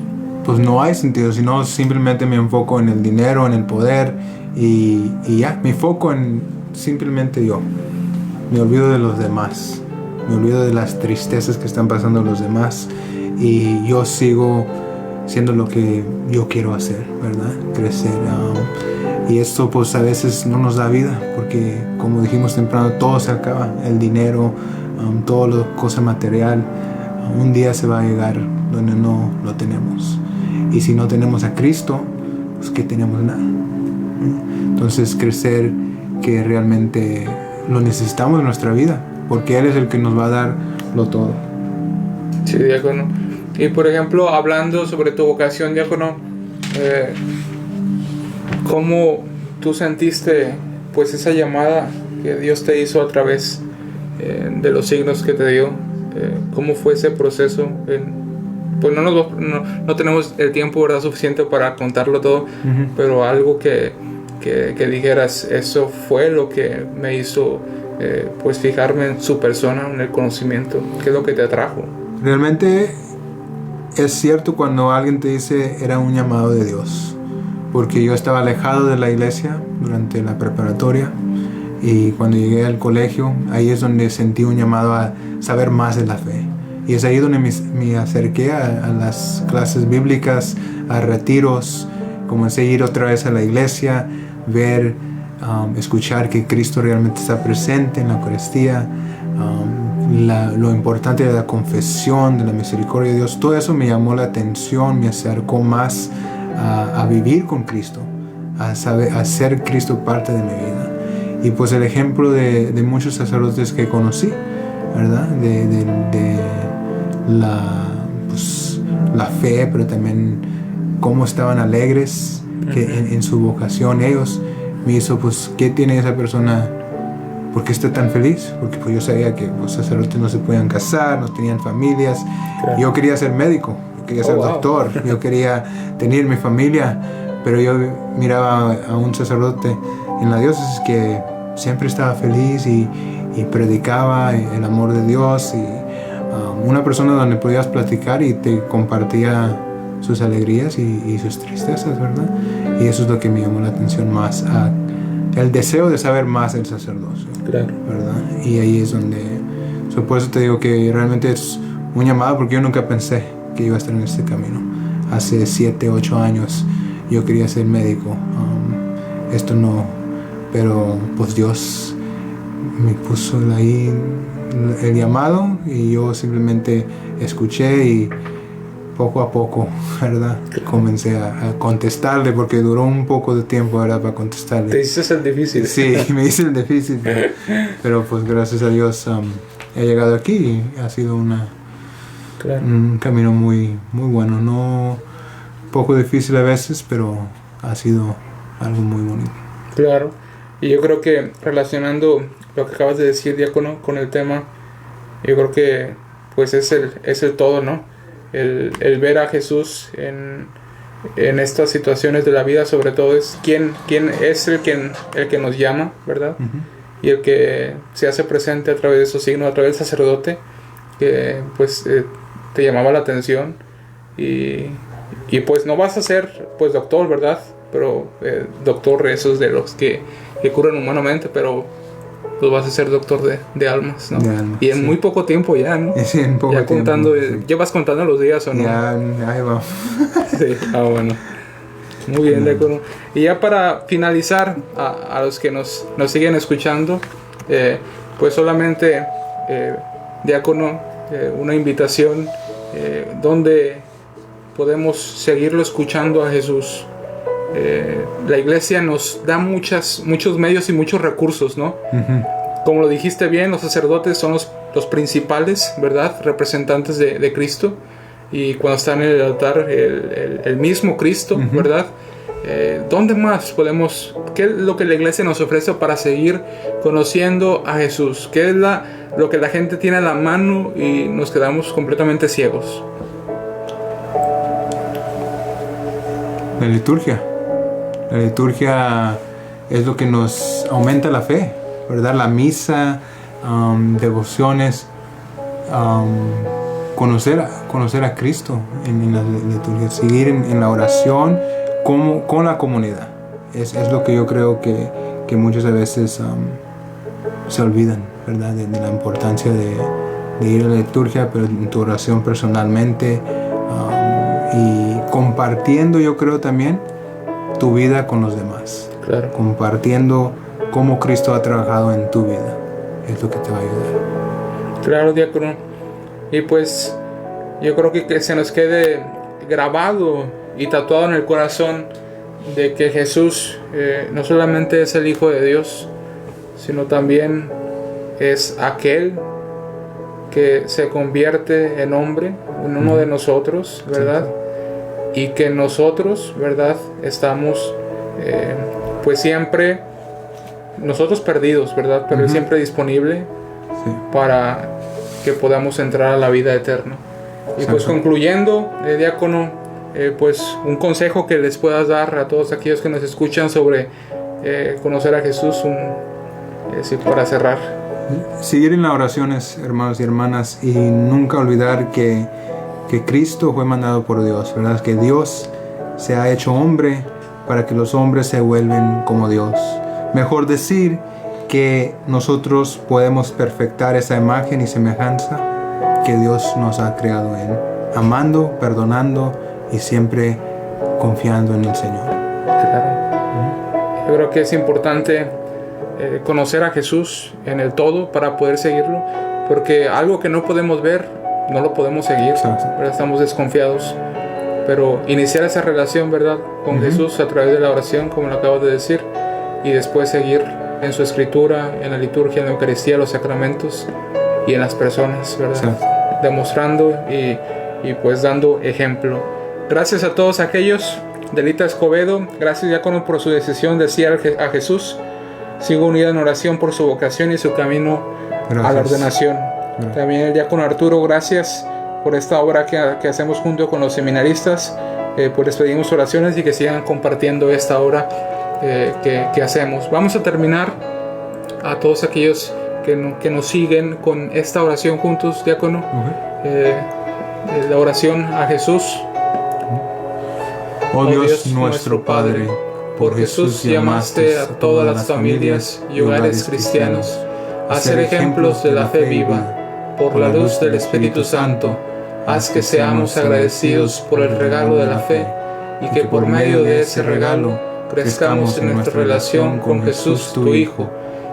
no hay sentido. Si no, simplemente me enfoco en el dinero, en el poder y ya, me enfoco en simplemente yo. Me olvido de los demás. Me olvido de las tristezas que están pasando los demás y yo sigo siendo lo que yo quiero hacer, ¿verdad? Crecer. Y esto pues a veces no nos da vida porque, como dijimos temprano, todo se acaba. El dinero, todo lo cosa material, un día se va a llegar donde no lo tenemos. Y si no tenemos a Cristo, pues que tenemos nada. Entonces crecer, que realmente lo necesitamos en nuestra vida, porque Él es el que nos va a dar lo todo. Sí, diácono. Y por ejemplo, hablando sobre tu vocación, diácono, ¿cómo tú sentiste pues esa llamada que Dios te hizo a través de los signos que te dio? ¿Cómo fue ese proceso? Pues no tenemos el tiempo, ¿verdad?, suficiente para contarlo todo, pero algo que dijeras, eso fue lo que me hizo pues fijarme en su persona, en el conocimiento. ¿Qué es lo que te atrajo? Realmente es cierto cuando alguien te dice era un llamado de Dios, porque yo estaba alejado de la iglesia durante la preparatoria, y cuando llegué al colegio, ahí es donde sentí un llamado a saber más de la fe. Y es ahí donde me acerqué a las clases bíblicas, a retiros. Comencé a ir otra vez a la iglesia, ver, escuchar que Cristo realmente está presente en la Eucaristía, lo importante de la confesión, de la misericordia de Dios. Todo eso me llamó la atención, me acercó más a vivir con Cristo, a hacer Cristo parte de mi vida. Y pues el ejemplo de muchos sacerdotes que conocí, ¿verdad? De la fe, pero también cómo estaban alegres en su vocación ellos, me hizo, pues, ¿qué tiene esa persona? ¿Por qué está tan feliz? Porque pues yo sabía que los sacerdotes no se podían casar, no tenían familias. Claro. Yo quería ser médico, yo quería ser doctor, yo quería tener mi familia, pero yo miraba a un sacerdote en la diócesis que siempre estaba feliz y predicaba el amor de Dios, y una persona donde podías platicar y te compartía sus alegrías y sus tristezas, ¿verdad? Y eso es lo que me llamó la atención más, el deseo de saber más del sacerdocio, claro, ¿verdad? Y ahí es donde, por eso te digo que realmente es un llamado, porque yo nunca pensé que iba a estar en este camino. Hace 7, 8 años yo quería ser médico, esto no, pero pues Dios me puso ahí el llamado, y yo simplemente escuché, y poco a poco, ¿verdad? Comencé a contestarle, porque duró un poco de tiempo, ¿verdad? Para contestarle. Te hiciste el difícil. Sí, me hice el difícil, pero pues gracias a Dios he llegado aquí, y ha sido un camino muy, muy bueno, no poco difícil a veces, pero ha sido algo muy bonito. Claro, y yo creo que relacionando lo que acabas de decir, diácono, con el tema, yo creo que pues es el todo, ¿no? El ver a Jesús en estas situaciones de la vida, sobre todo, es quién es el que nos llama, ¿verdad? Uh-huh. Y el que se hace presente a través de esos signos, a través del sacerdote, que pues te llamaba la atención, y pues no vas a ser pues doctor, ¿verdad? Pero doctor, esos de los que curan humanamente, pero pues vas a ser doctor de almas, ¿no? De almas, y en muy poco tiempo ya, ¿no? Sí, en poco ya tiempo. ¿Llevas contando los días o no? Ya, ahí va. Sí, bueno. Muy bien, diácono. Y ya para finalizar, a los que nos siguen escuchando, pues solamente, diácono, una invitación, donde podemos seguirlo escuchando a Jesús. La iglesia nos da muchos medios y muchos recursos, ¿no? Uh-huh. Como lo dijiste bien, los sacerdotes son los principales, ¿verdad? Representantes de Cristo. Y cuando están en el altar, el mismo Cristo, uh-huh, ¿verdad? ¿Dónde más podemos? ¿Qué es lo que la iglesia nos ofrece para seguir conociendo a Jesús? ¿Qué es lo que la gente tiene a la mano y nos quedamos completamente ciegos? La liturgia. La liturgia es lo que nos aumenta la fe, ¿verdad? La misa, devociones, conocer a Cristo en la liturgia, seguir en la oración con la comunidad. Es lo que yo creo que muchas veces se olvidan, ¿verdad? De la importancia de ir a la liturgia, pero en tu oración personalmente, y compartiendo, yo creo, también tu vida con los demás. Claro. Compartiendo cómo Cristo ha trabajado en tu vida. Es lo que te va a ayudar. Claro, diácono. Y pues yo creo que se nos quede grabado y tatuado en el corazón de que Jesús no solamente es el Hijo de Dios, sino también es aquel que se convierte en hombre, en uno de nosotros, ¿verdad? Sí. Y que nosotros, ¿verdad? Estamos pues siempre, nosotros perdidos, ¿verdad? Pero Él siempre disponible, sí, para que podamos entrar a la vida eterna. Y pues concluyendo, diácono, pues un consejo que les puedas dar a todos aquellos que nos escuchan sobre conocer a Jesús, para cerrar. Seguir en las oraciones, hermanos y hermanas, y nunca olvidar que Cristo fue mandado por Dios, ¿verdad? Que Dios se ha hecho hombre para que los hombres se vuelven como Dios. Mejor decir que nosotros podemos perfectar esa imagen y semejanza que Dios nos ha creado en, amando, perdonando y siempre confiando en el Señor. Claro. Yo creo que es importante conocer a Jesús en el todo para poder seguirlo, porque algo que no podemos ver no lo podemos seguir, ¿verdad? Estamos desconfiados, pero iniciar esa relación, ¿verdad?, con Jesús a través de la oración, como lo acabo de decir, y después seguir en su escritura, en la liturgia, en la Eucaristía, los sacramentos y en las personas, ¿verdad? Demostrando y pues dando ejemplo. Gracias a todos aquellos. Delita Escobedo, gracias diácono por su decisión de seguir a Jesús. Sigo unida en oración por su vocación y su camino a la ordenación. También el diácono Arturo, gracias por esta obra que hacemos junto con los seminaristas. Pues les pedimos oraciones y que sigan compartiendo esta obra que hacemos. Vamos a terminar a todos aquellos que nos siguen con esta oración juntos, diácono. La oración a Jesús. Oh Dios nuestro Padre, por Jesús llamaste a todas las familias y hogares cristianos a ser ejemplos de la fe viva. Por la luz del Espíritu Santo, haz que seamos agradecidos por el regalo de la fe y que por medio de ese regalo crezcamos en nuestra relación con Jesús tu Hijo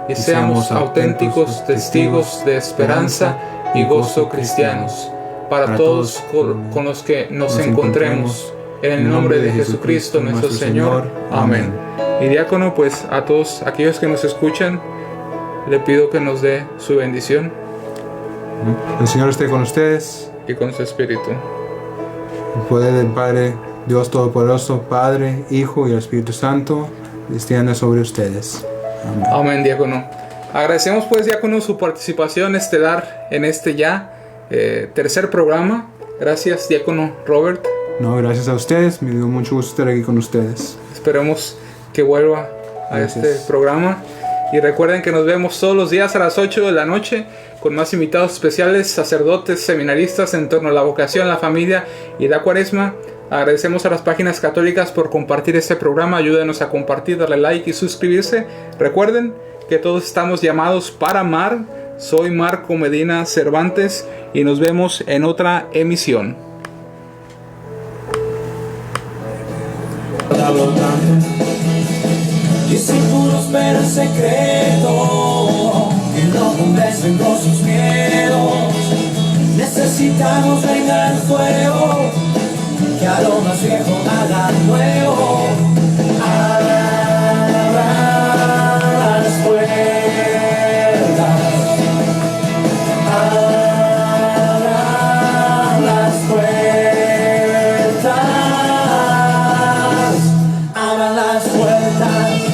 y seamos auténticos testigos de esperanza y gozo cristianos para todos con los que nos encontremos. En el nombre de Jesucristo nuestro Señor. Amén. Y diácono, pues a todos aquellos que nos escuchan, le pido que nos dé su bendición. El Señor esté con ustedes. Y con su espíritu. El poder del Padre, Dios Todopoderoso, Padre, Hijo y el Espíritu Santo, descienda sobre ustedes. Amén. Amén, diácono. Agradecemos pues, diácono, su participación estelar en este ya tercer programa. Gracias, diácono Robert. No, gracias a ustedes, me dio mucho gusto estar aquí con ustedes. Esperemos que vuelva a este programa. Y recuerden que nos vemos todos los días a las 8 de la noche con más invitados especiales, sacerdotes, seminaristas en torno a la vocación, la familia y la cuaresma. Agradecemos a las páginas católicas por compartir este programa. Ayúdenos a compartir, darle like y suscribirse. Recuerden que todos estamos llamados para amar. Soy Marco Medina Cervantes y nos vemos en otra emisión. Discípulos pero en secreto, que no convencen con sus miedos. Necesitamos venga el fuego, que a lo más viejo haga nuevo. Abra las puertas, abra las puertas, abra las puertas.